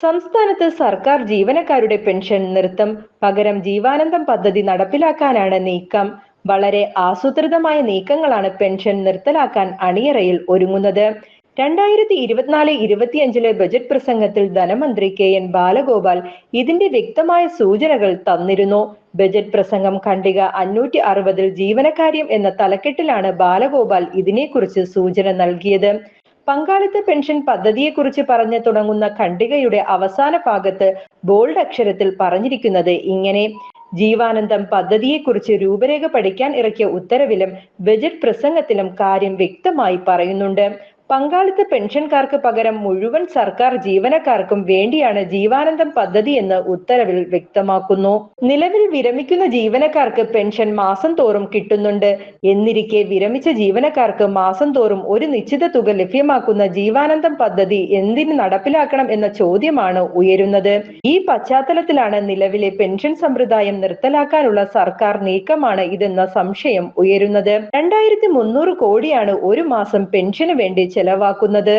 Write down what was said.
സംസ്ഥാനത്ത് സർക്കാർ ജീവനക്കാരുടെ പെൻഷൻ നിർത്തും. പകരം ജീവാനന്ദം പദ്ധതി നടപ്പിലാക്കാനാണ് നീക്കം. വളരെ ആസൂത്രിതമായ നീക്കങ്ങളാണ് പെൻഷൻ നിർത്തലാക്കാൻ അണിയറയിൽ ഒരുങ്ങുന്നത്. 2024-25 ബജറ്റ് പ്രസംഗത്തിൽ ധനമന്ത്രി KN ബാലഗോപാൽ ഇതിന്റെ വ്യക്തമായ സൂചനകൾ തന്നിരുന്നു. ബജറ്റ് പ്രസംഗം ഖണ്ഡിക 560 ജീവനക്കാര്യം എന്ന തലക്കെട്ടിലാണ് ബാലഗോപാൽ ഇതിനെക്കുറിച്ച് സൂചന നൽകിയത്. പങ്കാളിത്ത പെൻഷൻ പദ്ധതിയെക്കുറിച്ച് പറഞ്ഞു തുടങ്ങുന്ന ഖണ്ഡികയുടെ അവസാന ഭാഗത്ത് ബോൾഡ് അക്ഷരത്തിൽ പറഞ്ഞിരിക്കുന്നത് ഇങ്ങനെ: ജീവാനന്ദം പദ്ധതിയെക്കുറിച്ച് രൂപരേഖ പഠിക്കാൻ ഇറക്കിയ ഉത്തരവിലും ബജറ്റ് പ്രസംഗത്തിലും കാര്യം വ്യക്തമായി പറയുന്നുണ്ട്. പങ്കാളിത്ത പെൻഷൻകാർക്ക് പകരം മുഴുവൻ സർക്കാർ ജീവനക്കാർക്കും വേണ്ടിയാണ് ജീവാനന്ദം പദ്ധതി എന്ന് ഉത്തരവിൽ വ്യക്തമാക്കുന്നു. നിലവിൽ വിരമിക്കുന്ന ജീവനക്കാർക്ക് പെൻഷൻ മാസം തോറും കിട്ടുന്നുണ്ട്. എന്നിരിക്കെ വിരമിച്ച ജീവനക്കാർക്ക് മാസം തോറും ഒരു നിശ്ചിത തുക ലഭ്യമാക്കുന്ന ജീവാനന്ദം പദ്ധതി എന്തിന് നടപ്പിലാക്കണം എന്ന ചോദ്യമാണ് ഉയരുന്നത്. ഈ പശ്ചാത്തലത്തിലാണ് നിലവിലെ പെൻഷൻ സമ്പ്രദായം നിർത്തലാക്കാനുള്ള സർക്കാർ നീക്കമാണ് ഇതെന്ന സംശയം ഉയരുന്നത്. 2300 കോടിയാണ് ഒരു മാസം പെൻഷന് വേണ്ടി ചെലവാക്കുന്നത്.